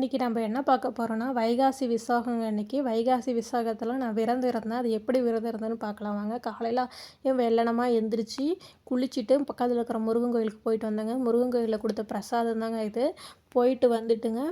இன்றைக்கி நம்ம என்ன பார்க்க போகிறோன்னா வைகாசி விசாகங்க. அன்றைக்கி வைகாசி விசாகத்தில் நான் விரதம் இருந்தேன். அது எப்படி விரதம் இருந்தேன்னு பார்க்கலாம் வாங்க. காலையில் வெள்ளனமாக எந்திரிச்சு குளிச்சுட்டு பக்கத்தில் இருக்கிற முருகன் கோயிலுக்கு போயிட்டு வந்தேங்க. முருகன் கோயிலில் கொடுத்த பிரசாதம் தாங்க இது. போயிட்டு வந்துட்டுங்க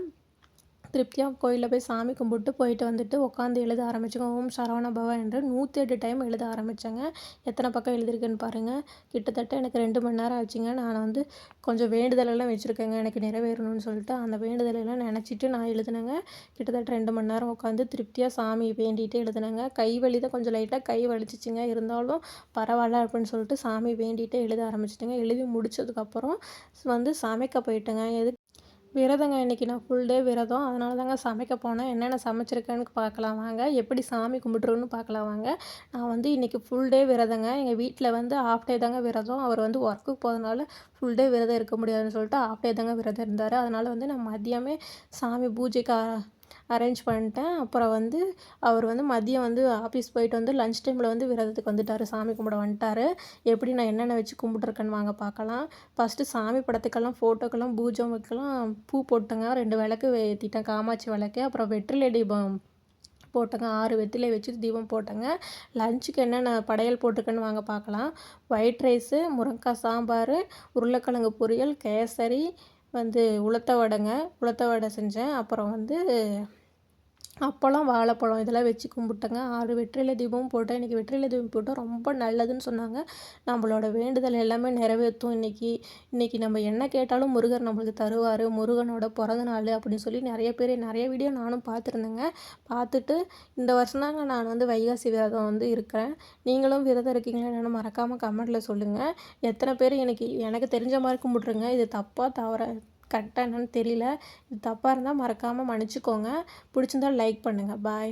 திருப்தியாக கோயிலில் போய் சாமி கும்பிட்டு போயிட்டு வந்துட்டு உட்காந்து எழுத ஆரம்பிச்சேங்க. ஓம் சரவண பவ என்று 108 டைம் எழுத ஆரம்பித்தேங்க. எத்தனை பக்கம் எழுதியிருக்கேன்னு பாருங்கள். கிட்டத்தட்ட எனக்கு 2 மணி நேரம் ஆச்சுங்க. நான் வந்து கொஞ்சம் வேண்டுதலெல்லாம் வச்சுருக்கேங்க எனக்கு நிறைவேறணும்னு சொல்லிட்டு. அந்த வேண்டுதலெல்லாம் நினச்சிட்டு நான் எழுதுனேங்க. கிட்டத்தட்ட 2 மணி நேரம் உட்காந்து திருப்தியாக சாமி வேண்டிகிட்டு எழுதுனேங்க. கை வலி தான் கொஞ்சம் லைட்டாக கை வலிச்சிச்சிங்க. இருந்தாலும் பரவாயில்ல அப்படின்னு சொல்லிட்டு சாமி வேண்டிகிட்டு எழுத ஆரம்பிச்சிட்டேங்க. எழுதி முடித்ததுக்கப்புறம் வந்து சமைக்க போயிட்டேங்க. விரதங்க. இன்றைக்கி நான் ஃபுல் டே விரதம். அதனால தாங்க சமைக்க போனேன். என்னென்ன சமைச்சிருக்கேன்னு பார்க்கலாம் வாங்க. எப்படி சாமி கும்பிட்றோன்னு பார்க்கலாம் வாங்க. நான் வந்து இன்றைக்கி ஃபுல் டே விரதங்க. எங்கள் வீட்டில் வந்து ஆஃப் டே தாங்க விரதம். அவர் வந்து ஒர்க்குக்கு போகிறதுனால ஃபுல் டே விரதம் இருக்க முடியாதுன்னு சொல்லிட்டு ஆஃப் டே தாங்க விரதம் இருந்தார். அதனால் வந்து நான் மதியமே சாமி பூஜைக்கு அரேஞ்ச் பண்ணிட்டேன். அப்புறம் வந்து அவர் வந்து மதியம் வந்து ஆஃபீஸ் போயிட்டு வந்து லன்ச் டைமில் வந்து விரதத்துக்கு வந்துட்டார். சாமி கும்பிட வந்துட்டார். எப்படி நான் என்னென்ன வச்சு கும்பிட்ருக்கேன்னு வாங்க பார்க்கலாம். ஃபஸ்ட்டு சாமி படத்துக்கெல்லாம் ஃபோட்டோக்கெல்லாம் பூஜை வைக்கலாம் பூ போட்டேங்க. 2 விளக்கு ஏற்றிட்டேன். காமாட்சி விளக்கு. அப்புறம் வெற்றிலை தீபம் போட்டேங்க. 6 வெற்றிலை வச்சு தீபம் போட்டேங்க. லஞ்சுக்கு என்னென்ன படையல் போட்டிருக்கேன்னு வாங்க பார்க்கலாம். ஒயிட் ரைஸு, முருங்கைக்காய் சாம்பார், உருளைக்கிழங்கு பொரியல், கேசரி, வந்து உளுத்த வடை செஞ்சேன். அப்புறம் வந்து அப்பளம், வாழைப்பழம் இதெல்லாம் வச்சு கும்பிட்டேங்க. 6 வெற்றிலை தீபமும் போட்டேன். இன்றைக்கி வெற்றிலை தீபம் போட்டால் ரொம்ப நல்லதுன்னு சொன்னாங்க. நம்மளோட வேண்டுதல் எல்லாமே நிறைவேற்றும். இன்றைக்கி நம்ம என்ன கேட்டாலும் முருகர் நம்மளுக்கு தருவார். முருகனோட பிறந்த நாள் அப்படின்னு சொல்லி நிறைய வீடியோ நானும் பார்த்துருந்தேங்க. பார்த்துட்டு இந்த வருஷம் தாங்க நான் வந்து வைகாசி விரதம் வந்து இருக்கிறேன். நீங்களும் விரதம் இருக்கீங்களா என்னென்னு மறக்காமல் கமெண்ட்டில் சொல்லுங்கள். எத்தனை பேர் எனக்கு தெரிஞ்ச மாதிரி கும்பிட்ருங்க. இது தப்பாக தவற கரெக்டாக என்னன்னு தெரியல. இது தப்பாக இருந்தால் மறக்காமல் மன்னிச்சிக்கோங்க. பிடிச்சிருந்தால் லைக் பண்ணுங்கள். பாய்.